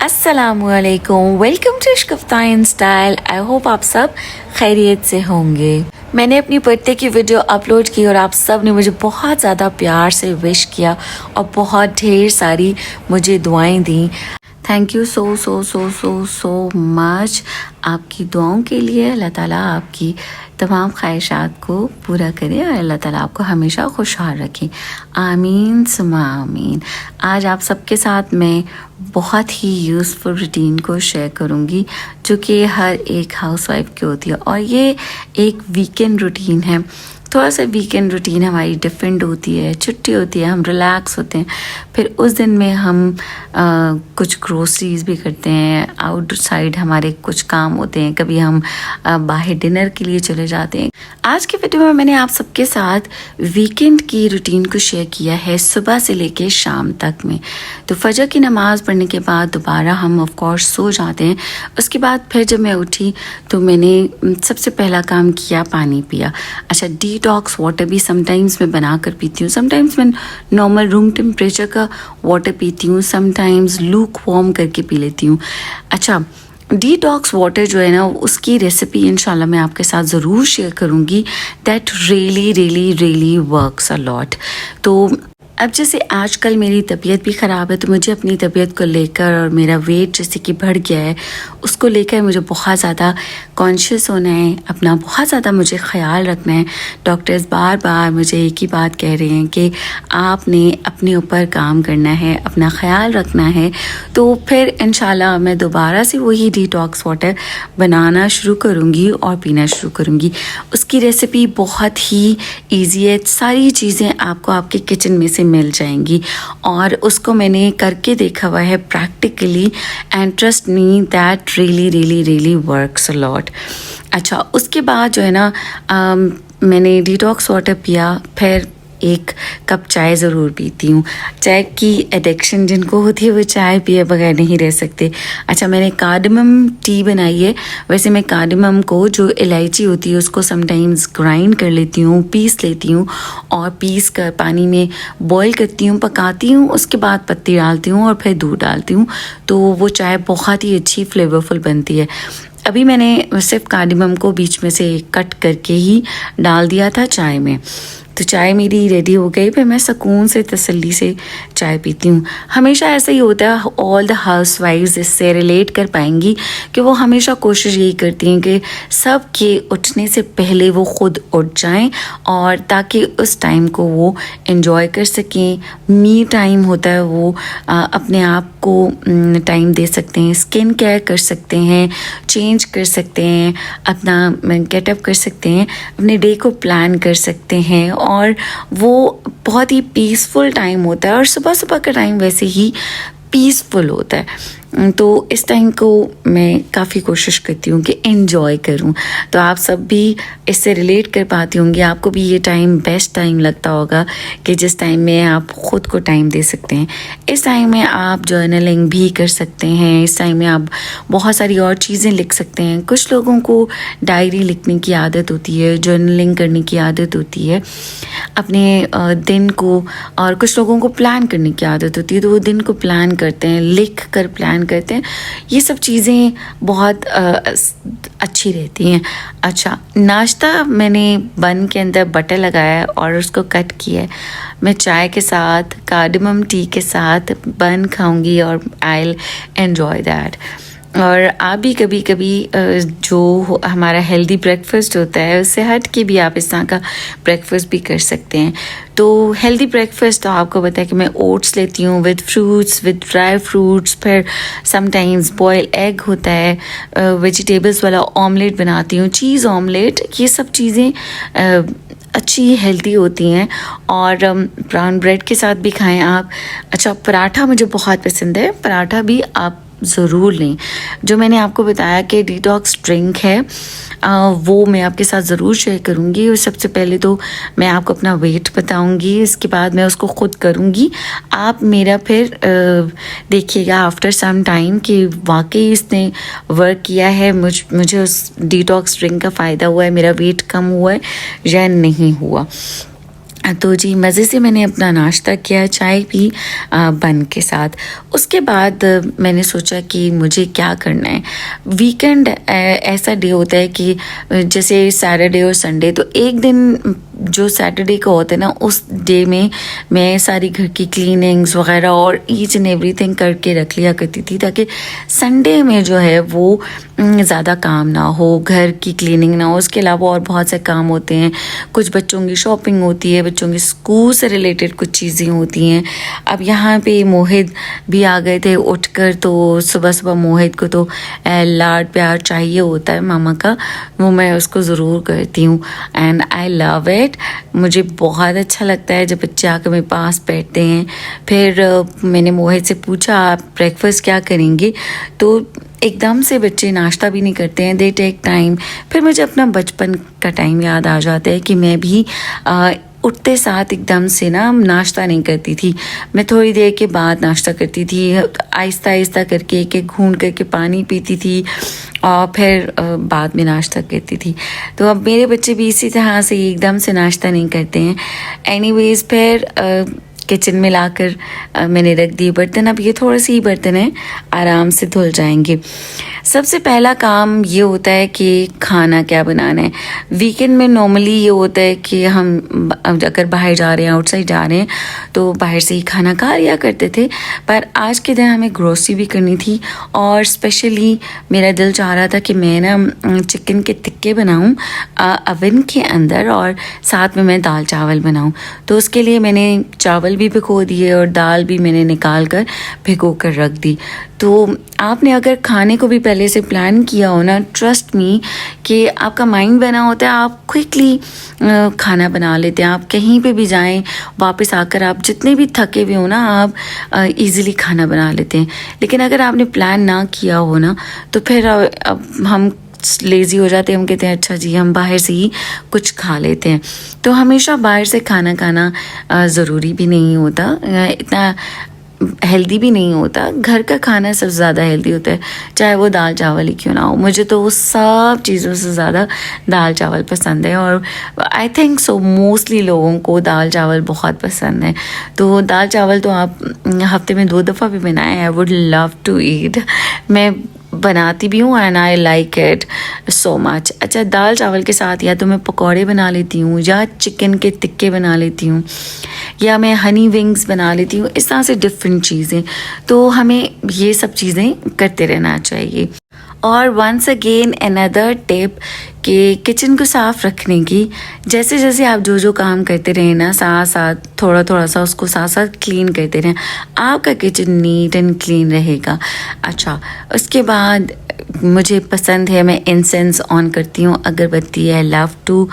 अस्सलामुअलैकुम, welcome to इश्क style. I hope आप सब खैरियत से होंगे। मैंने अपनी बर्थडे की वीडियो अपलोड की और आप सब ने मुझे बहुत ज़्यादा प्यार से विश किया और बहुत ढेर सारी मुझे दुआएं दी। Thank you so so so so so much आपकी दुआओं के लिए। अल्लाह ताला आपकी तमाम ख्वाहिशात को पूरा करे और अल्लाह ताला आपको हमेशा खुशहाल रखे। आमीन सुमा आमीन। आज आप सबके साथ मैं बहुत ही यूज़फुल रूटीन को शेयर करूँगी जो कि हर एक हाउसवाइफ की होती है, और ये एक वीकेंड रूटीन है। थोड़ा सा वीकेंड रूटीन हमारी डिफरेंट होती है, छुट्टी होती है, हम रिलैक्स होते हैं। फिर उस दिन में हम कुछ ग्रोसरीज भी करते हैं, आउटसाइड हमारे कुछ काम होते हैं, कभी हम बाहर डिनर के लिए चले जाते हैं। आज के वीडियो में मैंने आप सबके साथ वीकेंड की रूटीन को शेयर किया है सुबह से लेके शाम तक में। तो फजर की नमाज़ पढ़ने के बाद दोबारा हम ऑफ कोर्स सो जाते हैं। उसके बाद फिर जब मैं उठी तो मैंने सबसे पहला काम किया, पानी पिया। अच्छा, डिटॉक्स वाटर भी समटाइम्स मैं बना कर पीती हूँ, समटाइम्स मैं नॉर्मल रूम टेम्परेचर का वाटर पीती हूँ, समटाइम्स लूक वार्म करके पी लेती हूँ। अच्छा, डिटॉक्स वाटर जो है ना, उसकी रेसिपी इंशाल्लाह मैं आपके साथ ज़रूर शेयर करूँगी। That really really really works a lot. तो अब जैसे आजकल मेरी तबीयत भी ख़राब है, तो मुझे अपनी तबीयत को लेकर और मेरा वेट जैसे कि बढ़ गया है, उसको लेकर मुझे बहुत ज़्यादा कॉन्शियस होना है, अपना बहुत ज़्यादा मुझे ख्याल रखना है। डॉक्टर्स बार बार मुझे एक ही बात कह रहे हैं कि आपने अपने ऊपर काम करना है, अपना ख्याल रखना है। तो फिर इंशाल्लाह मैं दोबारा से वही डिटॉक्स वाटर बनाना शुरू करूँगी और पीना शुरू करूँगी। उसकी रेसिपी बहुत ही ईजी है, सारी चीज़ें आपको आपके किचन में से मिल जाएंगी और उसको मैंने करके देखा हुआ है practically, and trust me that really really really works a lot. अच्छा, उसके बाद जो है ना मैंने डिटॉक्स वाटर पिया, फिर एक कप चाय ज़रूर पीती हूँ। चाय की एडिक्शन जिनको होती है वो चाय पिए बगैर नहीं रह सकते। अच्छा, मैंने कार्डमम टी बनाई है। वैसे मैं कार्डमम को, जो इलायची होती है, उसको समटाइम्स ग्राइंड कर लेती हूँ, पीस लेती हूँ और पीस कर पानी में बॉईल करती हूँ, पकाती हूँ, उसके बाद पत्ती डालती हूँ और फिर दूध डालती हूँ, तो वो चाय बहुत ही अच्छी फ्लेवरफुल बनती है। अभी मैंने सिर्फ कार्डमम को बीच में से कट करके ही डाल दिया था चाय में। तो चाय मेरी रेडी हो गई, फिर मैं सुकून से तसल्ली से चाय पीती हूँ। हमेशा ऐसा ही होता है, ऑल द हाउसवाइफ्स इससे रिलेट कर पाएंगी कि वो हमेशा कोशिश यही करती हैं कि सब के उठने से पहले वो खुद उठ जाएं, और ताकि उस टाइम को वो एंजॉय कर सकें। मी टाइम होता है, वो अपने आप को टाइम दे सकते हैं, स्किन केयर कर सकते हैं, चेंज कर सकते हैं, अपना गेटअप कर सकते हैं, अपने डे को प्लान कर सकते हैं, और वो बहुत ही पीसफुल टाइम होता है। और सुबह सुबह का टाइम वैसे ही पीसफुल होता है, तो इस टाइम को मैं काफ़ी कोशिश करती हूँ कि एंजॉय करूँ। तो आप सब भी इससे रिलेट कर पाती होंगी, आपको भी ये टाइम बेस्ट टाइम लगता होगा कि जिस टाइम में आप ख़ुद को टाइम दे सकते हैं। इस टाइम में आप जर्नलिंग भी कर सकते हैं, इस टाइम में आप बहुत सारी और चीज़ें लिख सकते हैं। कुछ लोगों को डायरी लिखने की आदत होती है, जर्नलिंग करने की आदत होती है अपने दिन को, और कुछ लोगों को प्लान करने की आदत होती है, तो वो दिन को प्लान करते हैं, लिख कर प्लान करते हैं। ये सब चीज़ें बहुत अच्छी रहती हैं। अच्छा, नाश्ता मैंने बन के अंदर बटर लगाया और उसको कट किया है। मैं चाय के साथ, कार्डमम टी के साथ बन खाऊंगी और आई विल एन्जॉय दैट। और आप भी कभी कभी जो हमारा हेल्दी ब्रेकफास्ट होता है उससे हट के भी आप इस तरह का ब्रेकफास्ट भी कर सकते हैं। तो हेल्दी ब्रेकफास्ट तो आपको पता है कि मैं ओट्स लेती हूँ with fruits, with dry fruits, फिर समटाइम्स बॉयल एग होता है, वेजिटेबल्स वाला ऑमलेट बनाती हूँ, चीज़ ऑमलेट। ये सब चीज़ें अच्छी हेल्दी होती हैं, और ब्राउन ब्रेड के साथ भी खाएं आप। अच्छा, पराठा मुझे बहुत पसंद है, पराठा भी आप ज़रूर लें। जो मैंने आपको बताया कि डिटॉक्स ड्रिंक है, वो मैं आपके साथ ज़रूर शेयर करूँगी। और सबसे पहले तो मैं आपको अपना वेट बताऊँगी, इसके बाद मैं उसको ख़ुद करूँगी। आप मेरा फिर देखिएगा आफ्टर सम टाइम कि वाकई इसने वर्क किया है, मुझे उस डिटॉक्स ड्रिंक का फ़ायदा हुआ है, मेरा वेट कम हुआ है या नहीं हुआ। तो जी मज़े से मैंने अपना नाश्ता किया, चाय पी बन के साथ। उसके बाद मैंने सोचा कि मुझे क्या करना है। वीकेंड ऐसा डे होता है कि जैसे सैटरडे और संडे, तो एक दिन जो सैटरडे का होता है ना, उस डे में मैं सारी घर की क्लीनिंग्स वगैरह और ईच एंड एवरीथिंग करके रख लिया करती थी, ताकि संडे में जो है वो ज़्यादा काम ना हो, घर की क्लीनिंग ना हो। उसके अलावा और बहुत से काम होते हैं, कुछ बच्चों की शॉपिंग होती है, बच्चों के स्कूल से रिलेटेड कुछ चीज़ें होती हैं। अब यहाँ पे मोहित भी आ गए थे उठकर, तो सुबह सुबह मोहित को तो लाड प्यार चाहिए होता है मामा का, वो मैं उसको ज़रूर करती हूँ एंड आई लव इट। मुझे बहुत अच्छा लगता है जब बच्चे आकर मेरे पास बैठते हैं। फिर मैंने मोहित से पूछा आप ब्रेकफास्ट क्या करेंगे, तो एकदम से बच्चे नाश्ता भी नहीं करते हैं, दे टेक टाइम। फिर मुझे अपना बचपन का टाइम याद आ जाता है कि मैं भी उठते साथ एकदम से ना नाश्ता नहीं करती थी, मैं थोड़ी देर के बाद नाश्ता करती थी, आहिस्ता आहिस्ता करके एक एक घूंट करके पानी पीती थी और फिर बाद में नाश्ता करती थी। तो अब मेरे बच्चे भी इसी तरह से एकदम से नाश्ता नहीं करते हैं। एनीवेज फिर किचन में लाकर मैंने रख दिए बर्तन। अब ये थोड़े से ही बर्तन हैं, आराम से धुल जाएंगे। सबसे पहला काम ये होता है कि खाना क्या बनाना है। वीकेंड में नॉर्मली ये होता है कि हम अगर बाहर जा रहे हैं, आउटसाइड जा रहे हैं, तो बाहर से ही खाना खा लिया करते थे। पर आज के दिन हमें ग्रोसरी भी करनी थी और स्पेशली मेरा दिल चाह रहा था कि मैं ना चिकन के टिक्के बनाऊं अवन के अंदर और साथ में मैं दाल चावल बनाऊं। तो उसके लिए मैंने चावल भी भिगो दिए और दाल भी मैंने निकाल कर भिगो कर रख दी। तो आपने अगर खाने को भी पहले से प्लान किया हो ना, ट्रस्ट मी कि आपका माइंड बना होता है, आप क्विकली खाना बना लेते हैं। आप कहीं पे भी जाएं, वापस आकर आप जितने भी थके हुए हो ना, आप इजीली खाना बना लेते हैं। लेकिन अगर आपने प्लान ना किया हो ना, तो फिर अब हम लेज़ी हो जाते हैं, हम कहते हैं अच्छा जी हम बाहर से ही कुछ खा लेते हैं। तो हमेशा बाहर से खाना खाना ज़रूरी भी नहीं होता, इतना हेल्दी भी नहीं होता। घर का खाना सबसे ज़्यादा हेल्दी होता है, चाहे वो दाल चावल ही क्यों ना हो। मुझे तो वो सब चीज़ों से ज़्यादा दाल चावल पसंद है और आई थिंक सो मोस्टली लोगों को दाल चावल बहुत पसंद है। तो दाल चावल तो आप हफ्ते में 2 दफ़ा भी बनाएं, I would love to eat. मैं बनाती भी हूँ and I like it so much. अच्छा, दाल चावल के साथ या तो मैं पकौड़े बना लेती हूँ, या चिकन के टिक्के बना लेती हूँ, या मैं हनी विंग्स बना लेती हूँ। इस तरह से डिफरेंट चीज़ें, तो हमें ये सब चीज़ें करते रहना चाहिए। और वंस अगेन अनदर टिप कि किचन को साफ़ रखने की, जैसे जैसे आप जो जो काम करते रहें ना, साथ साथ थोड़ा थोड़ा सा उसको साथ साथ क्लीन करते रहें, आपका किचन नीट एंड क्लीन रहेगा। अच्छा, उसके बाद मुझे पसंद है, मैं इंसेंस ऑन करती हूँ, अगरबत्ती है, लव टू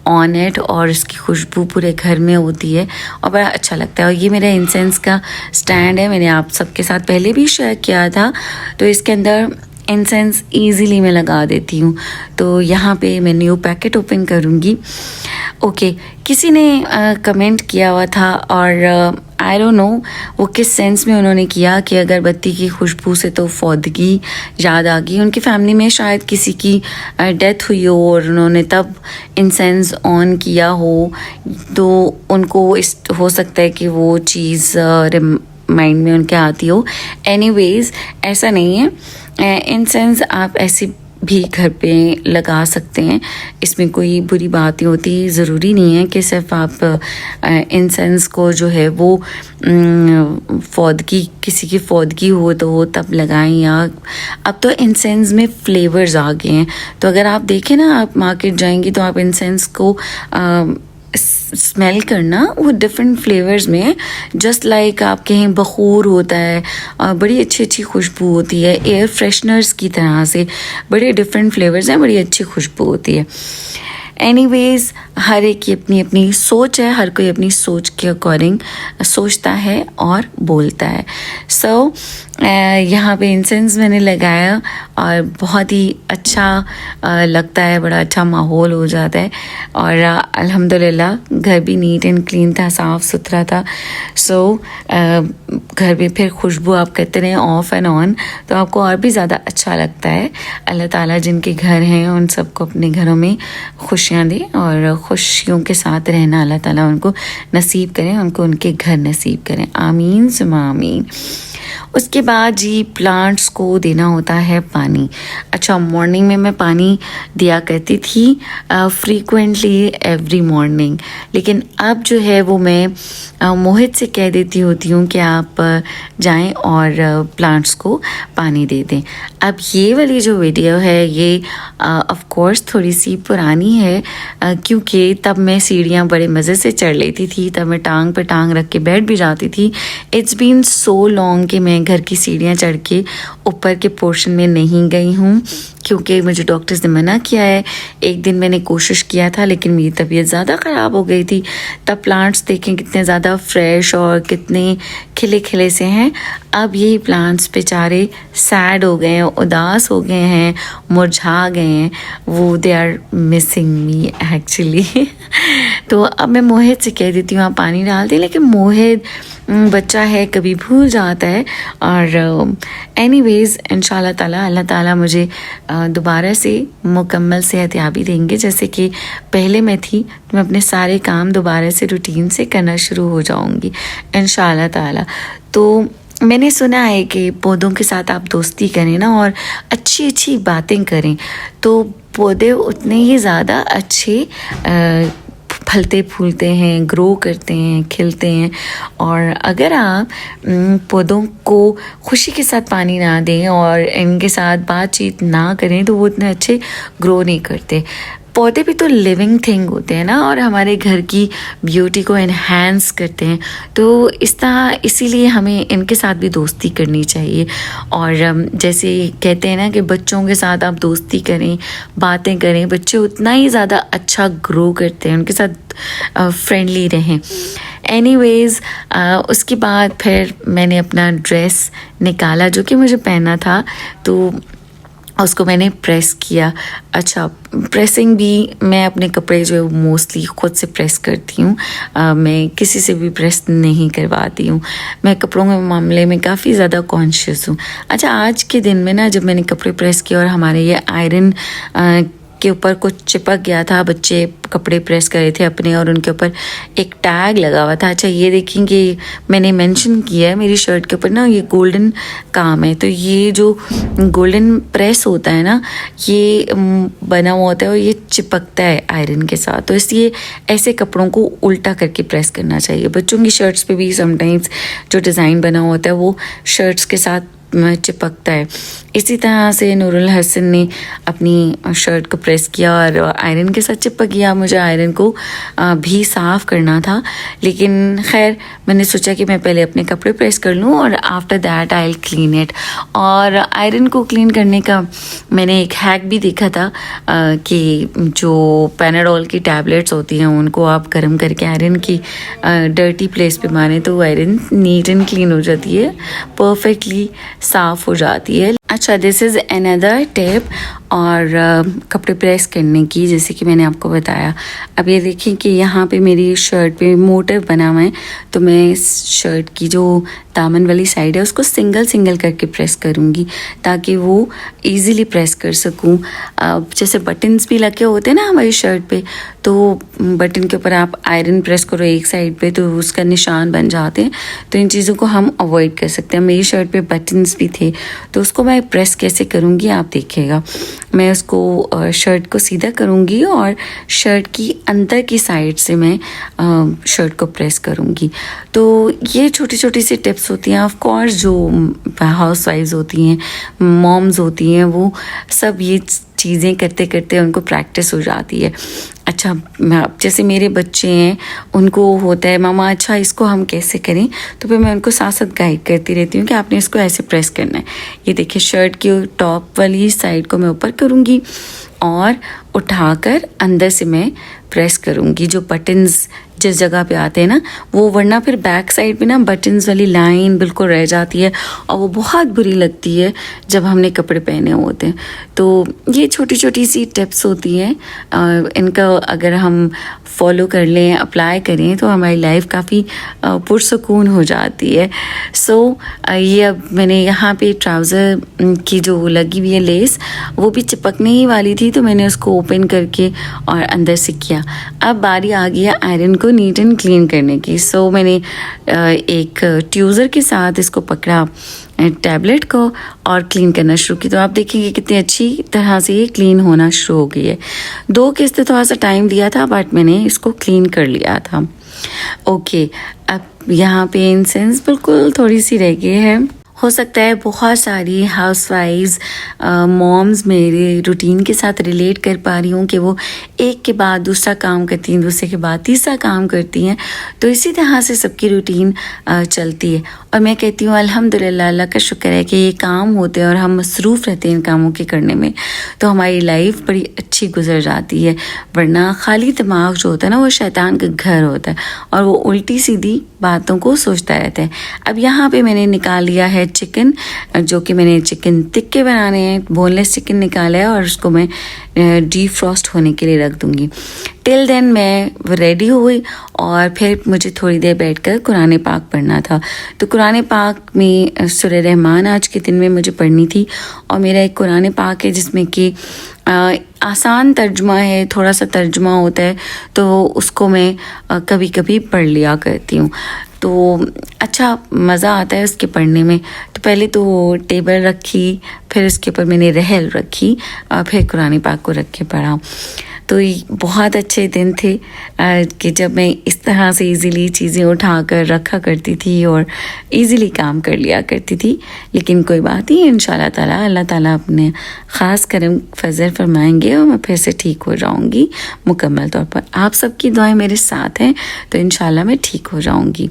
ऑन इट, और इसकी खुशबू पूरे घर में होती है और बड़ा अच्छा लगता है। और ये मेरा इंसेंस का स्टैंड है, मैंने आप सबके साथ पहले भी शेयर किया था। तो इसके अंदर इंसेंस ईजीली मैं लगा देती हूँ। तो यहाँ पे मैं न्यू पैकेट ओपन करूँगी। ओके, किसी ने कमेंट किया हुआ था और आई डोंट नो वो किस सेंस में उन्होंने किया कि अगरबत्ती की खुशबू से तो फौदगी याद आ गई। उनकी फैमिली में शायद किसी की डेथ हुई हो और उन्होंने तब इंसेंस ऑन किया हो, तो उनको हो सकता है कि वो चीज़ माइंड में उनके आती हो। एनीवेज, ऐसा नहीं है, इंसेंस आप ऐसे भी घर पे लगा सकते हैं, इसमें कोई बुरी बात नहीं होती। ज़रूरी नहीं है कि सिर्फ आप इंसेंस को जो है वो फौदगी, किसी की फौदगी हो तो वो तब लगाएं। या अब तो इंसेंस में फ्लेवर्स आ गए हैं, तो अगर आप देखें ना, आप मार्केट जाएंगी तो आप इंसेंस को स्मेल करना, वो डिफरेंट फ्लेवर्स में, जस्ट लाइक आप कहीं बखूर होता है और बड़ी अच्छी अच्छी खुशबू होती है, एयर फ्रेशनर्स की तरह से बड़े डिफरेंट फ्लेवर्स हैं, बड़ी अच्छी खुशबू होती है। एनीवेज, हर एक की अपनी अपनी सोच है, हर कोई अपनी सोच के अकॉर्डिंग सोचता है और बोलता है। सो यहाँ पे इंसेंस मैंने लगाया और बहुत ही अच्छा लगता है, बड़ा अच्छा माहौल हो जाता है और अल्हम्दुलिल्लाह घर भी नीट एंड क्लीन था, साफ़ सुथरा था। सो घर में फिर खुशबू आप करते रहें ऑफ एंड ऑन, तो आपको और भी ज़्यादा अच्छा लगता है। अल्लाह ताला जिनके घर हैं उन सबको अपने घरों में खुशियाँ दे और खुशियों के साथ रहना अल्लाह ताला उनको नसीब करें, उनको उनके घर नसीब करें, आमीन सुमा आमीन। उसके बाद जी प्लांट्स को देना होता है पानी। अच्छा, मॉर्निंग में मैं पानी दिया करती थी फ्रीक्वेंटली एवरी मॉर्निंग, लेकिन अब जो है वो मैं मोहित से कह देती होती हूँ कि आप जाएं और प्लांट्स को पानी दे दें। अब ये वाली जो वीडियो है ये ऑफ कोर्स थोड़ी सी पुरानी है, क्योंकि तब मैं सीढ़ियाँ बड़े मज़े से चढ़ लेती थी, तब मैं टांग पे टांग रख के बैठ भी जाती थी। इट्स बीन सो लॉन्ग कि मैं घर की सीढ़ियाँ चढ़ के ऊपर के पोर्शन में नहीं गई हूँ, क्योंकि मुझे डॉक्टर्स ने मना किया है। एक दिन मैंने कोशिश किया था लेकिन मेरी तबीयत ज़्यादा ख़राब हो गई थी। तब प्लांट्स देखें कितने ज़्यादा फ्रेश और कितने खिले खिले से हैं। अब यही प्लांट्स बेचारे सैड हो गए हैं, उदास हो गए हैं, मुरझा गए हैं। वो they are missing me actually. तो अब मैं मोहित से कह देती हूँ आप पानी डाल दें, लेकिन मोहित बच्चा है, कभी भूल जाता है। और एनीवेज़ इंशाल्लाह ताला अल्लाह ताला मुझे दोबारा से मुकम्मल सेहतयाबी देंगे। जैसे कि पहले मैं थी तो मैं अपने सारे काम दोबारा से रूटीन से करना शुरू हो जाऊंगी इंशाल्लाह ताला। तो मैंने सुना है कि पौधों के साथ आप दोस्ती करें ना और अच्छी अच्छी बातें करें तो पौधे उतने ही ज़्यादा अच्छे फलते फूलते हैं, ग्रो करते हैं, खिलते हैं। और अगर आप पौधों को खुशी के साथ पानी ना दें और इनके साथ बातचीत ना करें तो वो इतने अच्छे ग्रो नहीं करते। पौधे भी तो लिविंग थिंग होते हैं ना, और हमारे घर की ब्यूटी को इन्हेंस करते हैं। तो इसीलिए हमें इनके साथ भी दोस्ती करनी चाहिए। और जैसे कहते हैं ना कि बच्चों के साथ आप दोस्ती करें, बातें करें, बच्चे उतना ही ज़्यादा अच्छा ग्रो करते हैं, उनके साथ फ्रेंडली रहें। एनीवेज़ उसके बाद फिर मैंने अपना ड्रेस निकाला जो कि मुझे पहनना था, तो उसको मैंने प्रेस किया। अच्छा, प्रेसिंग भी मैं अपने कपड़े जो है मोस्टली ख़ुद से प्रेस करती हूँ, मैं किसी से भी प्रेस नहीं करवाती हूँ। मैं कपड़ों के मामले में काफ़ी ज़्यादा कॉन्शियस हूँ। अच्छा, आज के दिन में ना जब मैंने कपड़े प्रेस किए और हमारे ये आयरन के ऊपर कुछ चिपक गया था, बच्चे कपड़े प्रेस कर रहे थे अपने और उनके ऊपर एक टैग लगा हुआ था। अच्छा, ये देखेंगे मैंने मेंशन किया है मेरी शर्ट के ऊपर ना, ये गोल्डन काम है। तो ये जो गोल्डन प्रेस होता है ना, ये बना हुआ होता है और ये चिपकता है आयरन के साथ, तो इसलिए ऐसे कपड़ों को उल्टा करके प्रेस करना चाहिए। बच्चों की शर्ट्स पे भी समटाइम्स जो डिज़ाइन बना होता है वो शर्ट्स के साथ चिपकता है। इसी तरह से नूरुल हसन ने अपनी शर्ट को प्रेस किया और आयरन के साथ चिपक गया। मुझे आयरन को भी साफ़ करना था, लेकिन खैर मैंने सोचा कि मैं पहले अपने कपड़े प्रेस कर लूँ और after that I will clean it. और आयरन को क्लीन करने का मैंने एक हैक भी देखा था कि जो पैनाडोल की टैबलेट्स होती हैं उनको आप गर्म करके आयरन की डर्टी प्लेस पे मारें तो आयरन नीट एंड क्लीन हो जाती है, परफेक्टली साफ़ हो जाती है। अच्छा, दिस इज़ अनदर टिप और कपड़े प्रेस करने की, जैसे कि मैंने आपको बताया। अब ये देखें कि यहाँ पे मेरी शर्ट पे मोटिव बना हुआ है, तो मैं इस शर्ट की जो दामन वाली साइड है उसको सिंगल सिंगल करके प्रेस करूँगी ताकि वो इजीली प्रेस कर सकूँ। जैसे बटन्स भी लगे होते हैं ना हमारी शर्ट पे, तो बटन के ऊपर आप आयरन प्रेस करो एक साइड पे तो उसका निशान बन जाते हैं। तो इन चीज़ों को हम अवॉइड कर सकते हैं। मेरी शर्ट पे बटन्स भी थे, तो उसको मैं प्रेस कैसे करूँगी आप देखिएगा। मैं उसको शर्ट को सीधा करूँगी और शर्ट की अंदर की साइड से मैं शर्ट को प्रेस करूँगी। तो ये छोटी छोटी सी टिप्स होती हैं। ऑफ कोर्स जो हाउस वाइफ्स होती हैं, मॉम्स होती हैं, वो सब ये चीज़ें करते करते उनको प्रैक्टिस हो जाती है। अच्छा, जैसे मेरे बच्चे हैं उनको होता है मामा अच्छा इसको हम कैसे करें, तो फिर मैं उनको साथ साथ गाइड करती रहती हूँ कि आपने इसको ऐसे प्रेस करना है। ये देखिए शर्ट की टॉप वाली साइड को मैं ऊपर करूँगी और उठाकर अंदर से मैं प्रेस करूँगी। जो बटन्स जिस जगह पे आते हैं ना वो, वरना फिर बैक साइड पे ना बटन्स वाली लाइन बिल्कुल रह जाती है और वो बहुत बुरी लगती है जब हमने कपड़े पहने होते हैं। तो ये छोटी छोटी सी टिप्स होती हैं, इनका अगर हम फॉलो कर लें, अप्लाई करें तो हमारी लाइफ काफ़ी पुरसकून हो जाती है। सो ये अब मैंने यहाँ पे ट्राउज़र की जो लगी हुई है लेस, वो भी चिपकने ही वाली थी, तो मैंने उसको ओपन करके और अंदर से किया। अब बारी आ गई है आयरन को नीट एंड क्लीन करने की। सो मैंने एक ट्यूज़र के साथ इसको पकड़ा, टैबलेट को, और क्लीन करना शुरू की। तो आप देखेंगे कितनी अच्छी तरह से ये क्लीन होना शुरू हो गई है। 2 किस्तें थोड़ा सा टाइम दिया था, बट मैंने इसको क्लीन कर लिया था। ओके, अब यहाँ पे इंसेंस बिल्कुल थोड़ी सी रह गई है। हो सकता है बहुत सारी हाउसवाइफ्स मॉम्स मेरे रूटीन के साथ रिलेट कर पा रही हूँ कि वो एक के बाद दूसरा काम करती हैं, दूसरे के बाद तीसरा काम करती हैं। तो इसी तरह से सबकी रूटीन चलती है और मैं कहती हूँ अल्हम्दुलिल्लाह, अल्लाह का शुक्र है कि ये काम होते हैं और हम मसरूफ़ रहते हैं इन कामों के करने में, तो हमारी लाइफ बड़ी अच्छी गुजर जाती है। वरना खाली दिमाग जो होता है ना, वो शैतान का घर होता है और वो उल्टी सीधी बातों को सोचता रहता है। अब यहाँ पे मैंने निकाल लिया है चिकन, जो कि मैंने चिकन टिक्के बनाने हैं। बोनलेस चिकन निकाला है और उसको मैं डीफ्रॉस्ट होने के लिए रख दूँगी। टिल देन मैं रेडी हुई और फिर मुझे थोड़ी देर बैठकर कुरान पाक पढ़ना था। तो कुरान पाक में सूरह रहमान आज के दिन में मुझे पढ़नी थी और मेरा एक कुरान पाक है जिसमें कि आसान तर्जुमा है, थोड़ा सा तर्जुमा होता है, तो उसको मैं कभी कभी पढ़ लिया करती हूँ। तो अच्छा मज़ा आता है उसके पढ़ने में। तो पहले तो टेबल रखी, फिर उसके ऊपर मैंने रहल रखी और फिर कुरान पाक को रख के पढ़ा। तो बहुत अच्छे दिन थे कि जब मैं इस तरह से इजीली चीज़ें उठा कर रखा करती थी और इजीली काम कर लिया करती थी। लेकिन कोई बात नहीं, इंशाल्लाह ताला अल्लाह ताला अपने ख़ास करम फजल फरमाएंगे और मैं फिर से ठीक हो जाऊंगी मुकम्मल तौर पर। आप सबकी दुआएं मेरे साथ हैं तो इंशाल्लाह मैं ठीक हो जाऊंगी।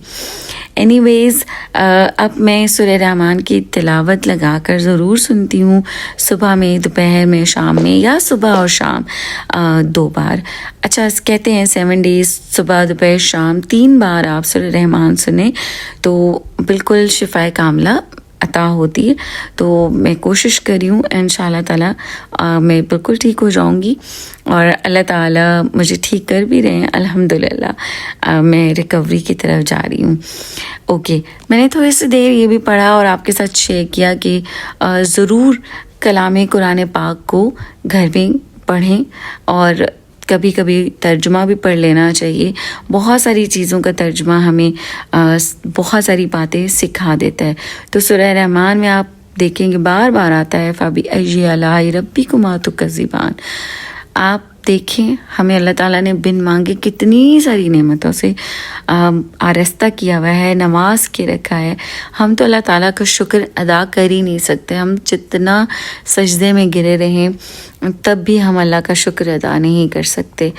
एनीवेज़, अब मैं सूरह रहमान की तिलावत लगा कर ज़रूर सुनती हूँ, सुबह में, दोपहर में, शाम में, या सुबह और शाम 2 बार। अच्छा, कहते हैं 7 डेज़ सुबह दोपहर शाम 3 बार आप सूरह रहमान सुने तो बिल्कुल शिफाए कामला अता होती है। तो मैं कोशिश कर रही हूँ इंशाल्लाह ताला मैं बिल्कुल ठीक हो जाऊँगी और अल्लाह ताला मुझे ठीक कर भी रहे हैं अल्हम्दुलिल्लाह। मैं रिकवरी की तरफ जा रही हूँ। ओके, मैंने थोड़ी सी देर ये भी पढ़ा और आपके साथ शेयर किया कि ज़रूर कलाम कुरान पाक को घर में पढ़ें और कभी कभी तर्जुमा भी पढ़ लेना चाहिए। बहुत सारी चीज़ों का तर्जुमा हमें बहुत सारी बातें सिखा देता है। तो सूरह रहमान में आप देखेंगे बार बार आता है फ़बी अय्यि आलाइ रब्बिकुमा तुकज़्ज़िबान। आप देखें, हमें अल्लाह ताला ने बिन मांगे कितनी सारी नेमतों से आरस्ता किया हुआ है, नवाज के रखा है। हम तो अल्लाह ताला का शुक्र अदा कर ही नहीं सकते। हम जितना सजदे में गिरे रहें तब भी हम अल्लाह का शुक्र अदा नहीं कर सकते।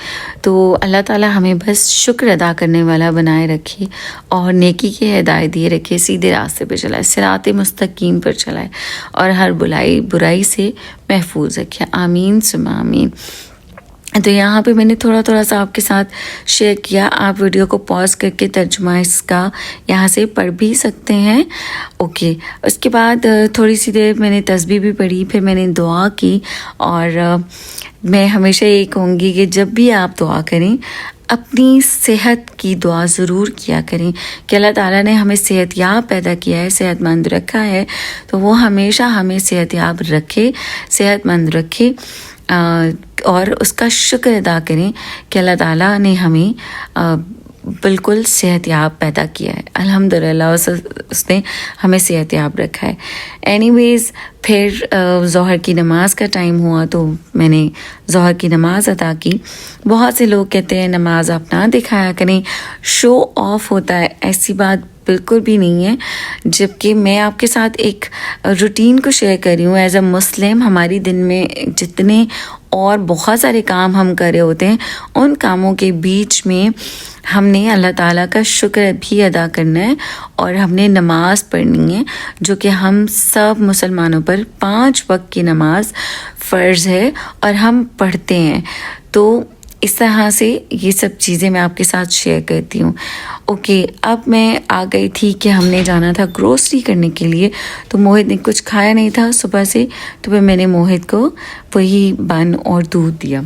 तो अल्लाह ताला हमें बस शुक्र अदा करने वाला बनाए रखे और नेकी की हिदायत दिए रखे, सीधे रास्ते पर चलाए, सिराते मुस्तकीम पर चलाए और हर बुराई से महफूज रखे। आमीन सुमा आमीन। तो यहाँ पे मैंने थोड़ा थोड़ा सा आपके साथ शेयर किया। आप वीडियो को पॉज करके तर्जुमा इसका यहाँ से पढ़ भी सकते हैं। ओके, उसके बाद थोड़ी सी देर मैंने तस्बीह भी पढ़ी, फिर मैंने दुआ की। और मैं हमेशा ये कहूँगी कि जब भी आप दुआ करें अपनी सेहत की दुआ ज़रूर किया करें कि अल्लाह ताला ने हमें सेहतयाब पैदा किया है, सेहतमंद रखा है, तो वो हमेशा हमें सेहतयाब रखे, सेहतमंद रखे और उसका शुक्र अदा करें कि अल्लाह ताला ने हमें बिल्कुल सेहतयाब पैदा किया है। अल्हम्दुलिल्लाह उसने हमें सेहतयाब रखा है। एनीवेज़, फिर ज़ोहर की नमाज़ का टाइम हुआ तो मैंने ज़ोहर की नमाज़ अदा की। बहुत से लोग कहते हैं नमाज आप ना दिखाया करें, शो ऑफ होता है। ऐसी बात बिल्कुल भी नहीं है। जबकि मैं आपके साथ एक रूटीन को शेयर कर रही हूँ एज अ मुस्लिम। हमारी दिन में जितने और बहुत सारे काम हम कर रहे होते हैं, उन कामों के बीच में हमने अल्लाह ताला का शुक्र भी अदा करना है और हमने नमाज पढ़नी है, जो कि हम सब मुसलमानों पर 5 वक्त की नमाज फ़र्ज़ है और हम पढ़ते हैं। तो इस तरह से ये सब चीज़ें मैं आपके साथ शेयर करती हूँ। ओके, अब मैं आ गई थी कि हमने जाना था ग्रोसरी करने के लिए। तो मोहित ने कुछ खाया नहीं था सुबह से, तो फिर मैंने मोहित को वही बन और दूध दिया।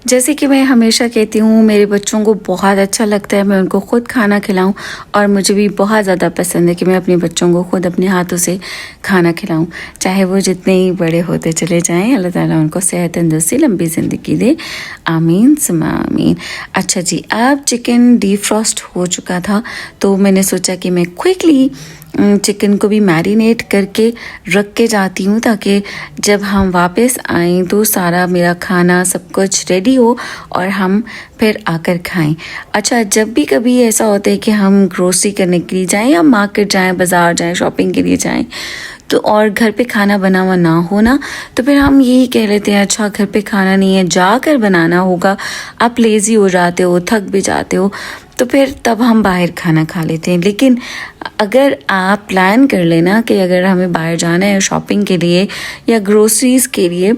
जैसे कि मैं हमेशा कहती हूँ, मेरे बच्चों को बहुत अच्छा लगता है मैं उनको खुद खाना खिलाऊँ, और मुझे भी बहुत ज़्यादा पसंद है कि मैं अपने बच्चों को खुद अपने हाथों से खाना खिलाऊँ, चाहे वो जितने ही बड़े होते चले जाएं। अल्लाह ताला उनको सेहत तंदुरुस्ती लंबी ज़िंदगी दे, आमीन सुमा आमीन। अच्छा जी, अब चिकन डीफ्रॉस्ट हो चुका था, तो मैंने सोचा कि मैं क्विकली चिकन को भी मैरिनेट करके रख के जाती हूँ, ताकि जब हम वापस आएँ तो सारा मेरा खाना सब कुछ रेडी हो और हम फिर आकर खाएं। अच्छा, जब भी कभी ऐसा होता है कि हम ग्रोसरी करने के लिए जाएं या मार्केट जाएं, बाज़ार जाएं, शॉपिंग के लिए जाएं, तो और घर पे खाना बना हुआ ना हो ना, तो फिर हम यही कह लेते हैं अच्छा घर पे खाना नहीं है, जाकर बनाना होगा। आप लेज़ी हो जाते हो, थक भी जाते हो, तो फिर तब हम बाहर खाना खा लेते हैं। लेकिन अगर आप प्लान कर लेना कि अगर हमें बाहर जाना है शॉपिंग के लिए या ग्रोसरीज़ के लिए,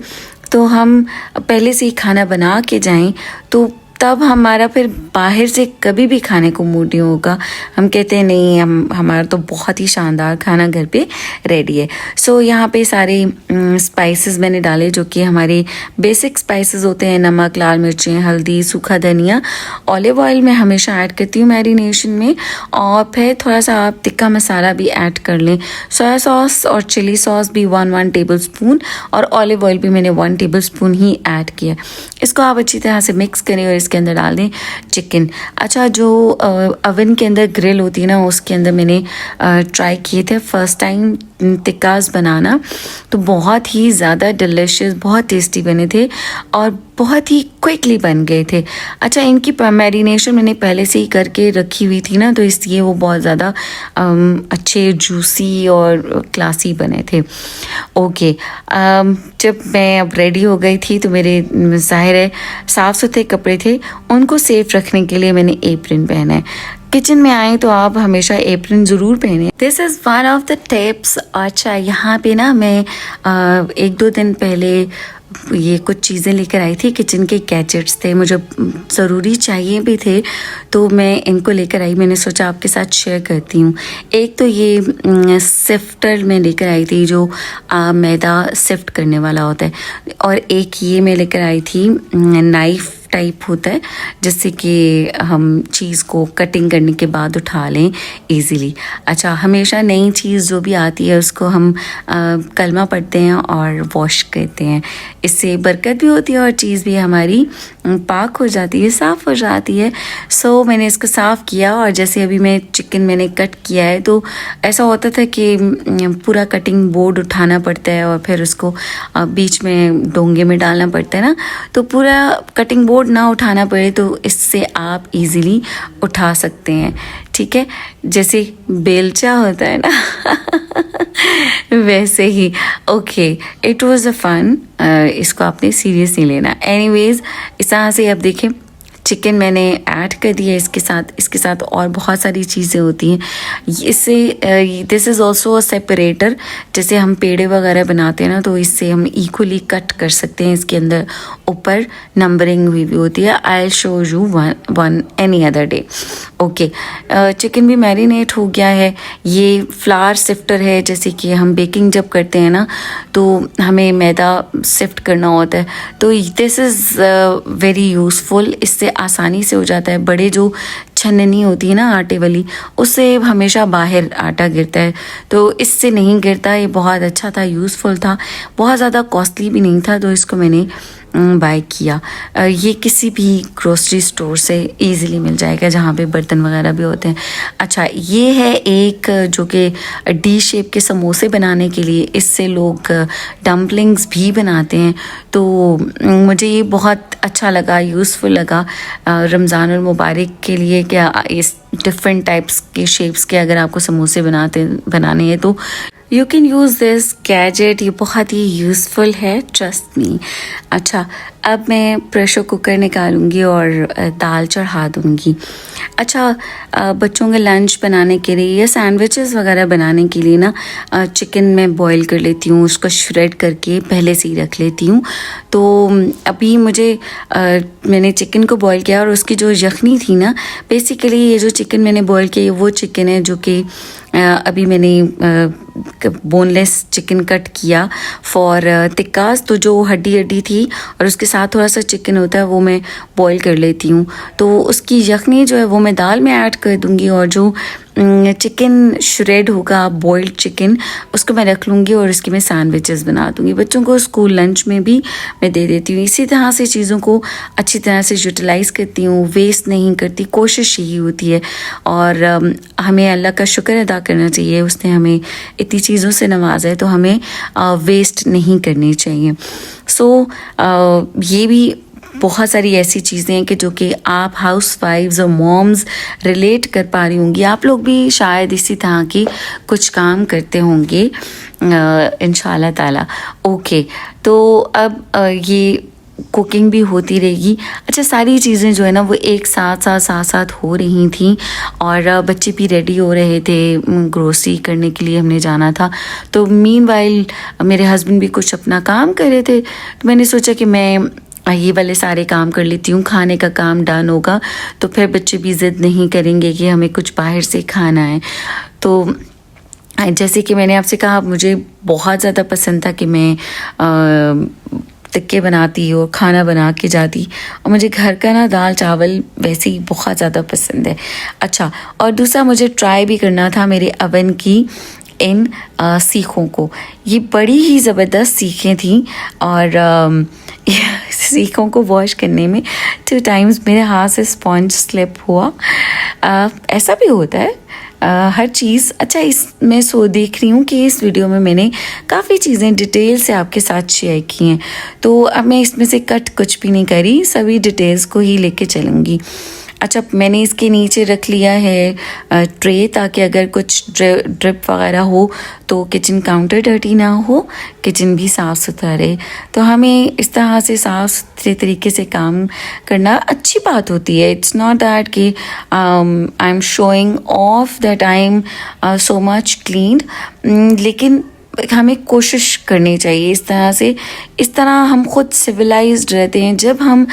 तो हम पहले से ही खाना बना के जाएं, तो तब हमारा फिर बाहर से कभी भी खाने को मूड नहीं होगा। हम कहते हैं नहीं, हमारा तो बहुत ही शानदार खाना घर पे रेडी है। सो यहाँ पे सारे स्पाइसेस मैंने डाले, जो कि हमारे बेसिक स्पाइसेस होते हैं, नमक, लाल मिर्चें, हल्दी, सूखा धनिया। ऑलिव ऑयल मैं हमेशा ऐड करती हूँ मैरिनेशन में, और फिर थोड़ा सा आप तिक्का मसाला भी ऐड कर लें। सोया सॉस और चिली सॉस भी 1 टेबल स्पून, और ऑलिव ऑयल भी मैंने 1 टेबल स्पून ही ऐड किया। इसको आप अच्छी तरह से मिक्स करें और इसके अंदर डाल दें चिकन। अच्छा, जो ओवन के अंदर ग्रिल होती है ना, उसके अंदर मैंने ट्राई किए थे फर्स्ट टाइम टिक्कास बनाना, तो बहुत ही ज़्यादा डिलिशियस, बहुत टेस्टी बने थे और बहुत ही क्विकली बन गए थे। अच्छा, इनकी मैरिनेशन मैंने पहले से ही करके रखी हुई थी ना, तो इसलिए वो बहुत ज़्यादा अच्छे, जूसी और क्लासी बने थे। ओके, जब मैं अब रेडी हो गई थी, तो मेरे ज़ाहिर है साफ़ सुथरे कपड़े थे, उनको सेफ रखने के लिए मैंने एप्रन पहना है। किचन में आए तो आप हमेशा एप्रन ज़रूर पहने। This is one of the tips. अच्छा, यहाँ पे ना मैं 1-2 दिन पहले ये कुछ चीज़ें लेकर आई थी, किचन के गैजेट्स थे, मुझे ज़रूरी चाहिए भी थे, तो मैं इनको लेकर आई। मैंने सोचा आपके साथ शेयर करती हूँ। एक तो ये सिफ्टर मैं लेकर आई थी, जो मैदा सिफ्ट करने वाला होता है, और एक ये मैं लेकर आई थी नाइफ़ टाइप होता है, जिससे कि हम चीज़ को कटिंग करने के बाद उठा लें इजीली। अच्छा, हमेशा नई चीज़ जो भी आती है उसको हम कलमा पढ़ते हैं और वॉश करते हैं, इससे बरकत भी होती है और चीज़ भी हमारी पाक हो जाती है, साफ़ हो जाती है। सो मैंने इसको साफ़ किया, और जैसे अभी मैं चिकन मैंने कट किया है, तो ऐसा होता था कि पूरा कटिंग बोर्ड उठाना पड़ता है और फिर उसको बीच में डोंगे में डालना पड़ता है ना, तो पूरा कटिंग बोर्ड ना उठाना पड़े, तो इससे आप इजीली उठा सकते हैं। ठीक है, जैसे बेलचा होता है ना वैसे ही। Okay, it was a fun. इसको आपने सीरियस नहीं लेना। एनीवेज, इस तरह से आप देखें चिकन मैंने ऐड कर दिया इसके साथ और बहुत सारी चीज़ें होती हैं इससे। This is also a separator. जैसे हम पेड़े वगैरह बनाते हैं ना, तो इससे हम इक्वली कट कर सकते हैं। इसके अंदर ऊपर नंबरिंग हुई भी होती है। I will show you one any other day. Okay, chicken भी मैरिनेट हो गया है। ये फ्लावर सिफ्टर है, जैसे कि हम बेकिंग जब करते हैं ना, तो हमें मैदा सिफ्ट करना होता है, तो दिस इज़ वेरी यूज़फुल। इससे आसानी से हो जाता है। बड़े जो छन्नी होती है ना आटे वाली, उससे हमेशा बाहर आटा गिरता है, तो इससे नहीं गिरता। ये बहुत अच्छा था, यूज़फुल था, बहुत ज़्यादा कॉस्टली भी नहीं था, तो इसको मैंने बाय किया। ये किसी भी ग्रोसरी स्टोर से इजीली मिल जाएगा, जहाँ पे बर्तन वगैरह भी होते हैं। अच्छा, ये है एक जो कि डी शेप के समोसे बनाने के लिए, इससे लोग डम्पलिंग्स भी बनाते हैं, तो मुझे ये बहुत अच्छा लगा, यूज़फुल लगा। रमज़ान और मुबारक के लिए क्या इस डिफरेंट टाइप्स के शेप्स के अगर आपको समोसे बनाने हैं, तो you can use this gadget, ये बहुत ही यूज़फुल है, ट्रस्ट मी। अच्छा, अब मैं प्रेशर कुकर निकालूंगी और दाल चढ़ा दूंगी। अच्छा, बच्चों के लंच बनाने के लिए या सैंडविचेस वगैरह बनाने के लिए ना चिकन मैं बॉईल कर लेती हूँ, उसको श्रेड करके पहले से ही रख लेती हूँ। तो अभी मैंने चिकन को बॉईल किया और उसकी जो यखनी थी ना, बेसिकली ये जो चिकन मैंने बॉईल किया वो चिकन है जो कि अभी मैंने बोनलेस चिकन कट किया फॉर टिक्कास। तो जो हड्डी थी और उसके साथ थोड़ा सा चिकन होता है वो मैं बॉईल कर लेती हूँ। तो उसकी यखनी जो है वो मैं दाल में ऐड कर दूँगी और जो चिकन श्रेड होगा बॉइल्ड चिकन उसको मैं रख लूँगी और उसकी मैं सैंडविचेस बना दूँगी। बच्चों को स्कूल लंच में भी मैं दे देती हूँ। इसी तरह से चीज़ों को अच्छी तरह से यूटिलाइज़ करती हूँ, वेस्ट नहीं करती, कोशिश यही होती है। और हमें अल्लाह का शुक्र अदा करना चाहिए, उसने हमें इतनी चीज़ों से नवाजा है तो हमें वेस्ट नहीं करनी चाहिए। सो ये भी बहुत सारी ऐसी चीज़ें हैं कि जो कि आप हाउस वाइफ्स और मॉम्स रिलेट कर पा रही होंगी। आप लोग भी शायद इसी तरह की कुछ काम करते होंगे इंशाल्लाह ताला। ओके, तो अब ये कुकिंग भी होती रहेगी। अच्छा, सारी चीज़ें जो है ना वो एक साथ हो रही थी और बच्चे भी रेडी हो रहे थे, ग्रोसरी करने के लिए हमने जाना था। तो मीनवाइल मेरे हस्बैंड भी कुछ अपना काम कर रहे थे, तो मैंने सोचा कि मैं ये वाले सारे काम कर लेती हूँ, खाने का काम डन होगा तो फिर बच्चे भी ज़िद नहीं करेंगे कि हमें कुछ बाहर से खाना है। तो जैसे कि मैंने आपसे कहा, मुझे बहुत ज़्यादा पसंद था कि मैं टिक्के बनाती और खाना बना के जाती, और मुझे घर का ना दाल चावल वैसे ही बहुत ज़्यादा पसंद है। अच्छा, और दूसरा मुझे ट्राई भी करना था मेरे अवन की इन सीखों को। ये बड़ी ही ज़बरदस्त सीखें थी और सीखों को वॉश करने में 2 टाइम्स मेरे हाथ से स्पॉन्ज स्लिप हुआ। ऐसा भी होता है हर चीज़। अच्छा, मैं देख रही हूँ कि इस वीडियो में मैंने काफ़ी चीज़ें डिटेल से आपके साथ शेयर की हैं, तो अब मैं इसमें से कट कुछ भी नहीं करी, सभी डिटेल्स को ही लेके चलूँगी। अच्छा, मैंने इसके नीचे रख लिया है ट्रे, ताकि अगर कुछ ड्रिप वगैरह हो तो किचन काउंटर डर्टी ना हो, किचन भी साफ़ सुथरा रहे। तो हमें इस तरह से साफ़ सुथरे तरीके से काम करना अच्छी बात होती है। इट्स नॉट दैट कि I am showing off that I am so much clean, लेकिन हमें कोशिश करनी चाहिए इस तरह से। इस तरह हम खुद सिविलाइज्ड रहते हैं। जब हम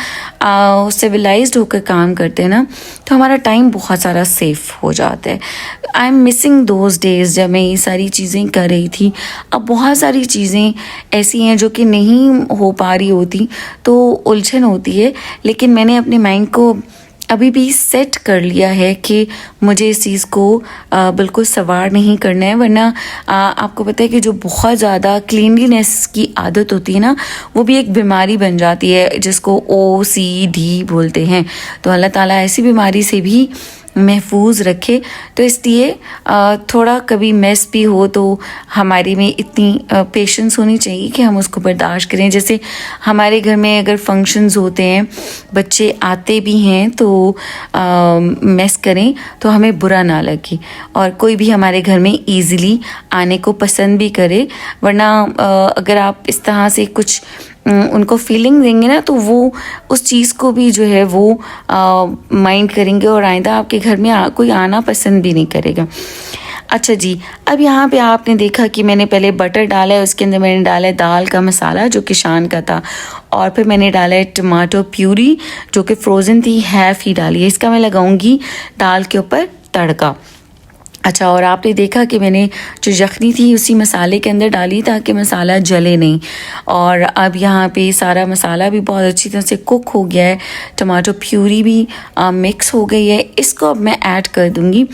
सिविलाइज्ड होकर काम करते हैं ना तो हमारा टाइम बहुत सारा सेफ हो जाता है। I am missing those days जब मैं ये सारी चीज़ें कर रही थी। अब बहुत सारी चीज़ें ऐसी हैं जो कि नहीं हो पा रही होती तो उलझन होती है, लेकिन मैंने अपने माइंड को अभी भी सेट कर लिया है कि मुझे इस चीज़ को बिल्कुल सवार नहीं करना है, वरना आपको पता है कि जो बहुत ज़्यादा क्लीनलीनेस की आदत होती है ना वो भी एक बीमारी बन जाती है, जिसको OCD बोलते हैं। तो अल्लाह ताला ऐसी बीमारी से भी महफूज रखे। तो इसलिए थोड़ा कभी मेस भी हो तो हमारे में इतनी पेशेंस होनी चाहिए कि हम उसको बर्दाश्त करें। जैसे हमारे घर में अगर फंक्शंस होते हैं, बच्चे आते भी हैं तो मेस करें तो हमें बुरा ना लगे, और कोई भी हमारे घर में ईज़िली आने को पसंद भी करे। वरना अगर आप इस तरह से कुछ उनको फीलिंग देंगे ना तो वो उस चीज़ को भी जो है वो माइंड करेंगे और आइंदा आपके घर में कोई आना पसंद भी नहीं करेगा। अच्छा जी, अब यहाँ पे आपने देखा कि मैंने पहले बटर डाला है, उसके अंदर मैंने डाला है दाल का मसाला जो किशान का था, और फिर मैंने डाला है टमाटो प्यूरी जो कि फ्रोज़न थी, हैफ़ ही डाली है। इसका मैं लगाऊंगी दाल के ऊपर तड़का। अच्छा, और आपने देखा कि मैंने जो यखनी थी उसी मसाले के अंदर डाली ताकि मसाला जले नहीं। और अब यहाँ पे सारा मसाला भी बहुत अच्छी तरह से कुक हो गया है, टमाटो प्यूरी भी मिक्स हो गई है। इसको अब मैं ऐड कर दूँगी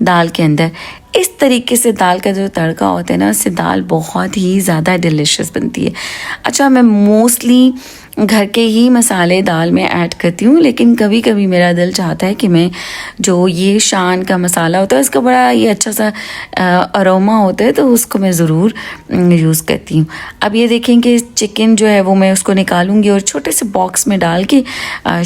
दाल के अंदर। इस तरीके से दाल का जो तड़का होता है ना, उससे दाल बहुत ही ज़्यादा डिलिशियस बनती है। अच्छा, मैं मोस्टली घर के ही मसाले दाल में ऐड करती हूँ, लेकिन कभी कभी मेरा दिल चाहता है कि मैं जो ये शान का मसाला होता है इसका बड़ा ये अच्छा सा अरोमा होता है, तो उसको मैं ज़रूर यूज़ करती हूँ। अब ये देखें कि चिकन जो है वो मैं उसको निकालूंगी और छोटे से बॉक्स में डाल के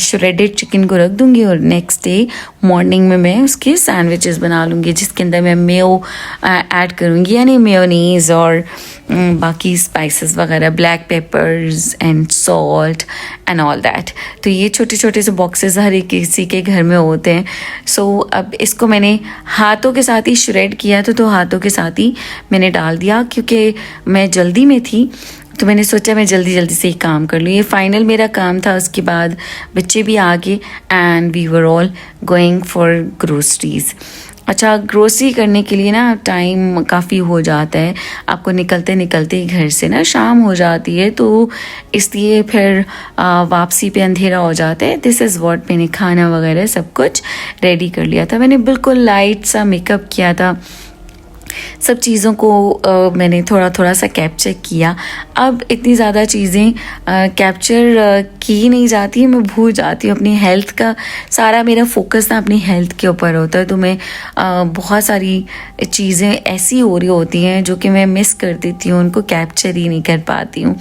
श्रेडेड चिकन को रख दूँगी, और नेक्स्ट डे मॉर्निंग में मैं उसके सैंडविचेस बना लूँगी जिसके अंदर मैं मेयो ऐड करूँगी, यानी मेयोनीज़ और बाकी स्पाइसेस वगैरह, black papers and salt and all that. तो ये छोटे छोटे से बॉक्सेस हर एक किसी के घर में होते हैं। सो अब इसको मैंने हाथों के साथ ही श्रेड किया तो हाथों के साथ ही मैंने डाल दिया, क्योंकि मैं जल्दी में थी तो मैंने सोचा मैं जल्दी जल्दी से ही काम कर लूँ। ये फाइनल मेरा काम था। उसके बाद बच्चे भी आ गए and we were all going for groceries. अच्छा, ग्रोसरी करने के लिए ना टाइम काफ़ी हो जाता है, आपको निकलते निकलते ही घर से ना शाम हो जाती है, तो इसलिए फिर वापसी पे अंधेरा हो जाता है। दिस इज़ व्हाट, मैंने खाना वगैरह सब कुछ रेडी कर लिया था। मैंने बिल्कुल लाइट सा मेकअप किया था, सब चीज़ों को मैंने थोड़ा थोड़ा सा कैप्चर किया। अब इतनी ज़्यादा चीज़ें कैप्चर की नहीं जाती है, मैं भूल जाती हूँ अपनी हेल्थ का। सारा मेरा फोकस ना अपनी हेल्थ के ऊपर होता है, तो मैं बहुत सारी चीज़ें ऐसी हो रही होती हैं जो कि मैं मिस कर देती हूँ, उनको कैप्चर ही नहीं कर पाती हूँ।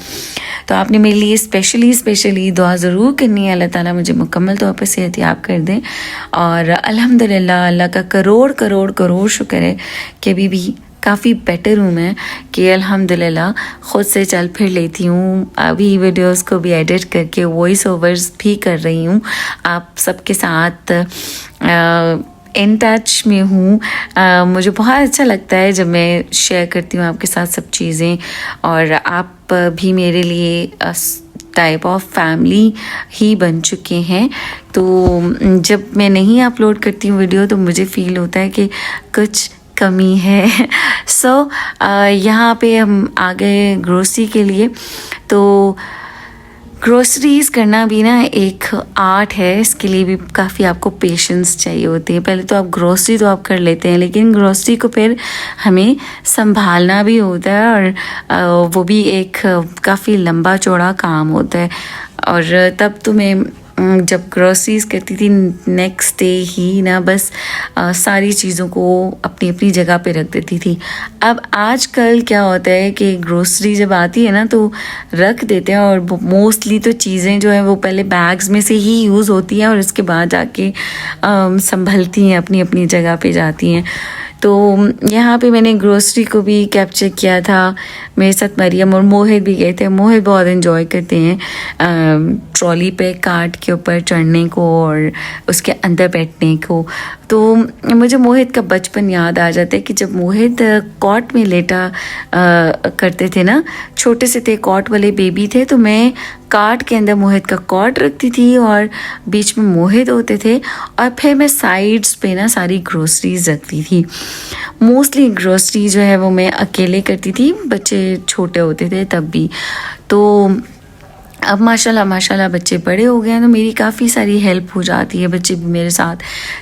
तो आपने मेरे लिए स्पेशली दुआ ज़रूर करनी है, अल्लाह ताला मुझे मुकम्मल तौर पर सेहतियाब कर दें। और अल्हम्दुलिल्लाह, अल्लाह का करोड़ करोड़ करोड़ शुक्र है कि अभी भी काफ़ी बेटर हूँ मैं, कि अल्हम्दुलिल्लाह ख़ुद से चल फिर लेती हूँ। अभी वीडियोस को भी एडिट करके वॉइस ओवर्स भी कर रही हूँ, आप सबके साथ इन टच में हूँ। मुझे बहुत अच्छा लगता है जब मैं शेयर करती हूँ आपके साथ सब चीज़ें, और आप भी मेरे लिए टाइप ऑफ फैमिली ही बन चुके हैं। तो जब मैं नहीं अपलोड करती हूँ वीडियो तो मुझे फ़ील होता है कि कुछ कमी है। सो यहाँ पे हम आ गए ग्रोसरी के लिए। तो ग्रोसरीज़ करना भी ना एक आर्ट है, इसके लिए भी काफ़ी आपको पेशेंस चाहिए होती है। पहले तो आप ग्रोसरी तो आप कर लेते हैं, लेकिन ग्रोसरी को फिर हमें संभालना भी होता है, और वो भी एक काफ़ी लंबा चौड़ा काम होता है। और तब तो मैं जब ग्रोसरीज़ करती थी नेक्स्ट डे ही ना बस सारी चीज़ों को अपनी अपनी जगह पे रख देती थी। अब आजकल क्या होता है कि ग्रोसरी जब आती है ना तो रख देते हैं, और मोस्टली तो चीज़ें जो है वो पहले बैग्स में से ही यूज़ होती हैं और उसके बाद जाके संभलती हैं, अपनी अपनी जगह पे जाती हैं। तो यहाँ पे मैंने ग्रोसरी को भी कैप्चर किया था। मेरे साथ मरियम और मोहित भी गए थे। मोहित बहुत एंजॉय करते हैं ट्रॉली पे कार्ट के ऊपर चढ़ने को और उसके अंदर बैठने को। तो मुझे मोहित का बचपन याद आ जाता है कि जब मोहित कॉट में लेटा करते थे ना, छोटे से थे, कॉट वाले बेबी थे, तो मैं कार्ट के अंदर मोहित का कॉट रखती थी और बीच में मोहित होते थे, और फिर मैं साइड्स पे ना सारी ग्रोसरीज रखती थी। मोस्टली ग्रोसरी जो है वो मैं अकेले करती थी, बच्चे छोटे होते थे तब भी। तो अब माशाल्लाह बच्चे बड़े हो गए हैं तो मेरी काफ़ी सारी हेल्प हो जाती है, बच्चे भी मेरे साथ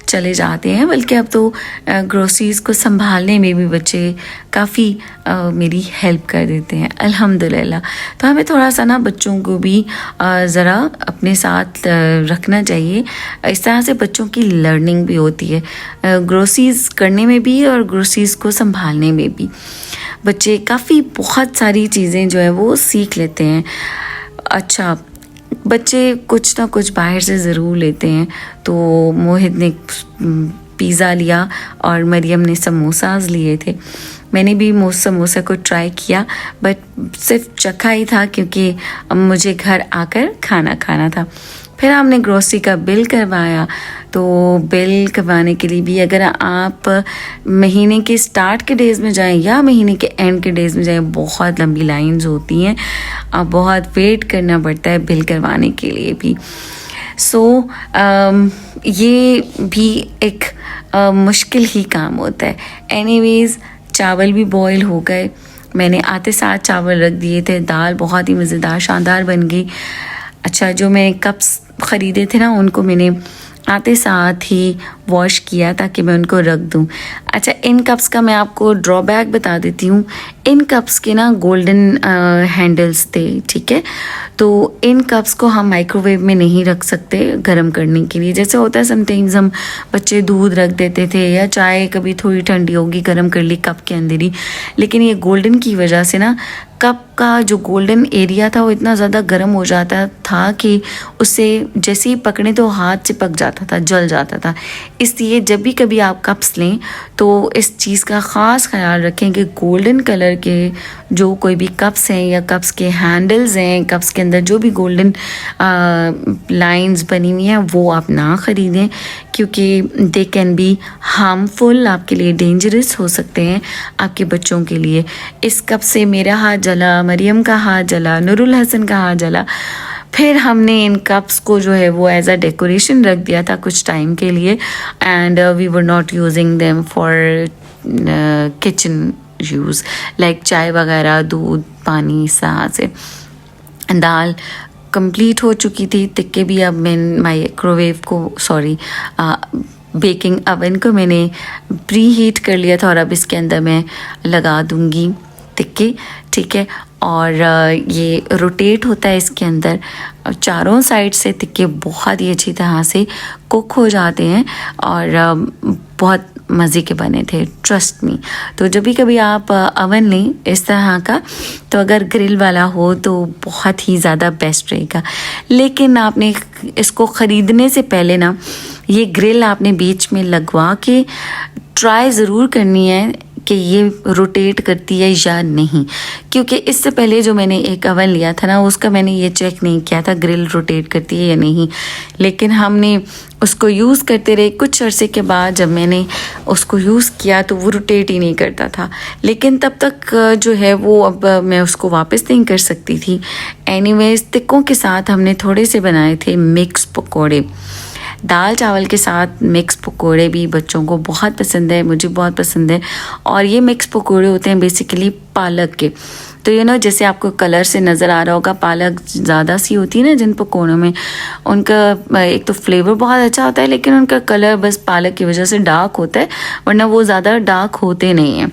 चले जाते हैं। बल्कि अब तो ग्रोसरीज़ को संभालने में भी बच्चे काफ़ी मेरी हेल्प कर देते हैं, अल्हम्दुलिल्लाह। तो हमें थोड़ा सा ना बच्चों को भी ज़रा अपने साथ रखना चाहिए, इस तरह से बच्चों की लर्निंग भी होती है, ग्रोसरीज़ करने में भी और ग्रोसरीज़ को संभालने में भी। बच्चे काफ़ी बहुत सारी चीज़ें जो है वो सीख लेते हैं। अच्छा, बच्चे कुछ ना कुछ बाहर से ज़रूर लेते हैं। तो मोहित ने पिज़्ज़ा लिया और मरियम ने समोसाज लिए थे। मैंने भी समोसा को ट्राई किया, बट सिर्फ चखा ही था क्योंकि मुझे घर आकर खाना खाना था। फिर हमने ग्रोसरी का बिल करवाया। तो बिल करवाने के लिए भी अगर आप महीने के स्टार्ट के डेज़ में जाएं या महीने के एंड के डेज़ में जाएं, बहुत लंबी लाइंस होती हैं, अब बहुत वेट करना पड़ता है बिल करवाने के लिए भी। सो ये भी एक मुश्किल ही काम होता है। एनीवेज़, चावल भी बॉईल हो गए, मैंने आते साथ चावल रख दिए थे, दाल बहुत ही मज़ेदार शानदार बन गई। अच्छा, जो मैं कप्स ख़रीदे थे ना उनको मैंने आते साथ ही वॉश किया ताकि मैं उनको रख दूं। अच्छा, इन कप्स का मैं आपको ड्रॉबैक बता देती हूँ। इन कप्स के ना गोल्डन हैंडल्स थे, ठीक है। तो इन कप्स को हम माइक्रोवेव में नहीं रख सकते गर्म करने के लिए। जैसे होता है समटाइम्स हम बच्चे दूध रख देते थे या चाय कभी थोड़ी ठंडी होगी गर्म कर ली कप के अंदर ही, लेकिन ये गोल्डन की वजह से ना कप का जो गोल्डन एरिया था वो इतना ज़्यादा गर्म हो जाता था कि उससे जैसे ही पकड़े तो हाथ से पक जाता था, जल जाता था। इसलिए जब भी कभी आप कप्स लें तो इस चीज़ का ख़ास ख्याल रखें कि गोल्डन कलर के जो कोई भी कप्स हैं या कप्स के हैंडल्स हैं, कप्स के अंदर जो भी गोल्डन लाइंस बनी हुई हैं वो आप ना ख़रीदें, क्योंकि दे कैन बी हार्मफुल, आपके लिए डेंजरस हो सकते हैं, आपके बच्चों के लिए। इस कप से मेरा हाथ जला, मरियम का हाथ जला, नूरुल हसन का हाथ जला। फिर हमने इन कप्स को जो है वो एज अ डेकोरेशन रख दिया था कुछ टाइम के लिए, and we were not using them for kitchen use, like चाय वगैरह, दूध, पानी, सहा से। दाल कंप्लीट हो चुकी थी, तिक्के भी अब मैं माइक्रोवेव को बेकिंग ओवन को मैंने प्री हीट कर लिया था और अब इसके अंदर मैं लगा दूंगी तिक्के, ठीक है। और ये रोटेट होता है इसके अंदर, चारों साइड से तिक्के बहुत ही अच्छी तरह से कुक हो जाते हैं और बहुत मज़े के बने थे, ट्रस्ट मी। तो जब भी कभी आप अवन लें इस तरह का, तो अगर ग्रिल वाला हो तो बहुत ही ज़्यादा बेस्ट रहेगा। लेकिन आपने इसको ख़रीदने से पहले ना ये ग्रिल आपने बीच में लगवा के ट्राई ज़रूर करनी है कि ये रोटेट करती है या नहीं, क्योंकि इससे पहले जो मैंने एक अवन लिया था ना उसका मैंने ये चेक नहीं किया था ग्रिल रोटेट करती है या नहीं। लेकिन हमने उसको यूज़ करते रहे, कुछ अरसे के बाद जब मैंने उसको यूज़ किया तो वो रोटेट ही नहीं करता था। लेकिन तब तक जो है वो अब मैं उसको वापस नहीं कर सकती थी। एनीवेज, तिक्कों के साथ हमने थोड़े से बनाए थे मिक्स पकौड़े। दाल चावल के साथ मिक्स पकोड़े भी बच्चों को बहुत पसंद है, मुझे बहुत पसंद है। और ये मिक्स पकोड़े होते हैं बेसिकली पालक के। तो जैसे आपको कलर से नज़र आ रहा होगा, पालक ज़्यादा सी होती है ना जिन पकौड़ों में, उनका एक तो फ्लेवर बहुत अच्छा होता है, लेकिन उनका कलर बस पालक की वजह से डार्क होता है, वरना वो ज़्यादा डार्क होते नहीं हैं।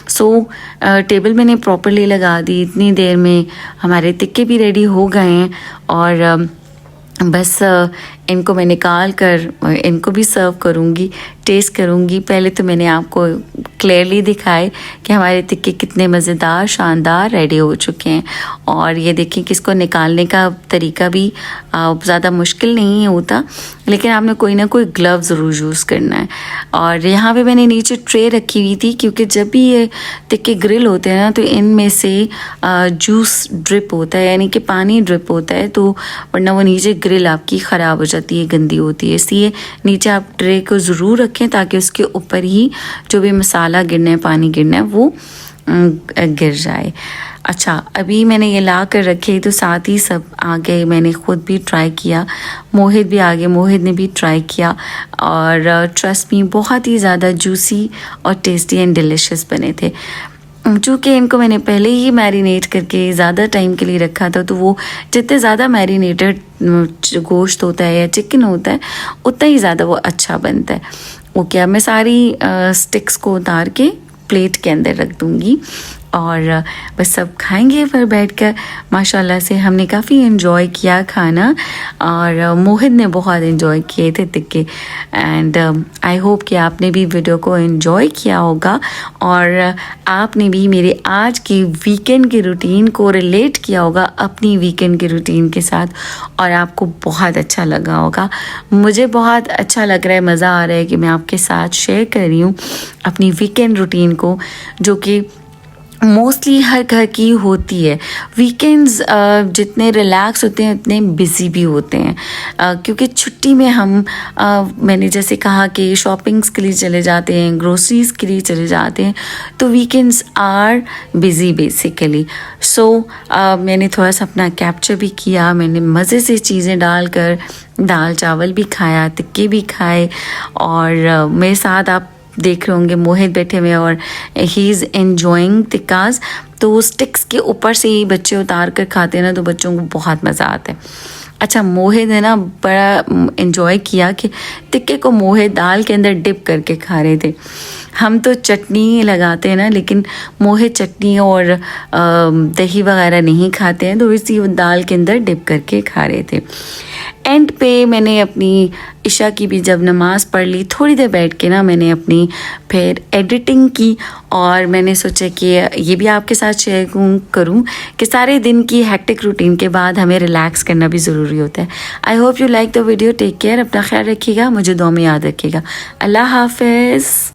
सो टेबल मैंने प्रॉपरली लगा दी। इतनी देर में हमारे तिक्के भी रेडी हो गए हैं और बस इनको मैं निकाल कर इनको भी सर्व करूँगी, टेस्ट करूँगी। पहले तो मैंने आपको क्लियरली दिखाए कि हमारे तिक्के कितने मज़ेदार, शानदार रेडी हो चुके हैं। और ये देखिए कि इसको निकालने का तरीका भी ज़्यादा मुश्किल नहीं होता, लेकिन आपने कोई ना कोई ग्लव ज़रूर यूज़ करना है। और यहाँ पे मैंने नीचे ट्रे रखी हुई थी, क्योंकि जब भी ये तिक्के ग्रिल होते हैं ना तो इनमें से जूस ड्रिप होता है, यानी कि पानी ड्रिप होता है, तो वरना वो नीचे ग्रिल आपकी ख़राब हो जाती है, गंदी होती है। इसलिए नीचे आप ट्रे को ज़रूर रखें ताकि उसके ऊपर ही जो भी मसाला गिरना है, पानी गिरना है, वो गिर जाए। अच्छा, अभी मैंने ये ला कर रखे तो साथ ही सब आ गए, मैंने ख़ुद भी ट्राई किया, मोहित भी आ गए, मोहित ने भी ट्राई किया और ट्रस्ट मी बहुत ही ज़्यादा जूसी और टेस्टी एंड डिलिशियस बने थे। चूँकि इनको मैंने पहले ही मैरिनेट करके ज़्यादा टाइम के लिए रखा था, तो वो जितने ज़्यादा मैरिनेटेड गोश्त होता है या चिकन होता है उतना ही ज़्यादा वो अच्छा बनता है। ओके, अब मैं सारी स्टिक्स को उतार के प्लेट के अंदर रख दूँगी और बस सब खाएंगे पर बैठकर। माशाल्लाह से हमने काफ़ी एंजॉय किया खाना और मोहित ने बहुत एंजॉय किए थे तिक्के। एंड आई होप कि आपने भी वीडियो को एंजॉय किया होगा और आपने भी मेरे आज की वीकेंड की रूटीन को रिलेट किया होगा अपनी वीकेंड की रूटीन के साथ और आपको बहुत अच्छा लगा होगा। मुझे बहुत अच्छा लग रहा है, मज़ा आ रहा है कि मैं आपके साथ शेयर कर रही हूँ अपनी वीकेंड रूटीन को, जो कि मोस्टली हर घर की होती है। वीकेंड्स जितने रिलैक्स होते हैं उतने बिज़ी भी होते हैं, क्योंकि छुट्टी में हम मैंने जैसे कहा कि शॉपिंग्स के लिए चले जाते हैं, ग्रोसरीज़ के लिए चले जाते हैं, तो वीकेंड्स आर बिज़ी बेसिकली। सो मैंने थोड़ा सा अपना कैप्चर भी किया, मैंने मज़े से चीज़ें डालकर दाल चावल भी खाया, तिक्के भी खाए और मेरे साथ आप देख रहे होंगे मोहित बैठे हुए और ही इज़ एन्जॉइंग टिक्कास। तो स्टिक्स के ऊपर से ही बच्चे उतार कर खाते हैं ना, तो बच्चों को बहुत मज़ा आता है। अच्छा, मोहित ने ना बड़ा एंजॉय किया कि टिक्के को मोहित दाल के अंदर डिप करके खा रहे थे हम तो चटनी लगाते हैं ना, लेकिन मोहित चटनी और दही वगैरह नहीं खाते हैं, तो इसी दाल के अंदर डिप करके खा रहे थे। एंड पे मैंने अपनी इशा की भी जब नमाज़ पढ़ ली, थोड़ी देर बैठ के ना मैंने अपनी फिर एडिटिंग की, और मैंने सोचा कि ये भी आपके साथ शेयर करूं कि सारे दिन की हेक्टिक रूटीन के बाद हमें रिलैक्स करना भी ज़रूरी होता है। I hope you like the video. Take care, अपना ख्याल रखिएगा, मुझे दुआ में याद रखिएगा। अल्लाह हाफिज़।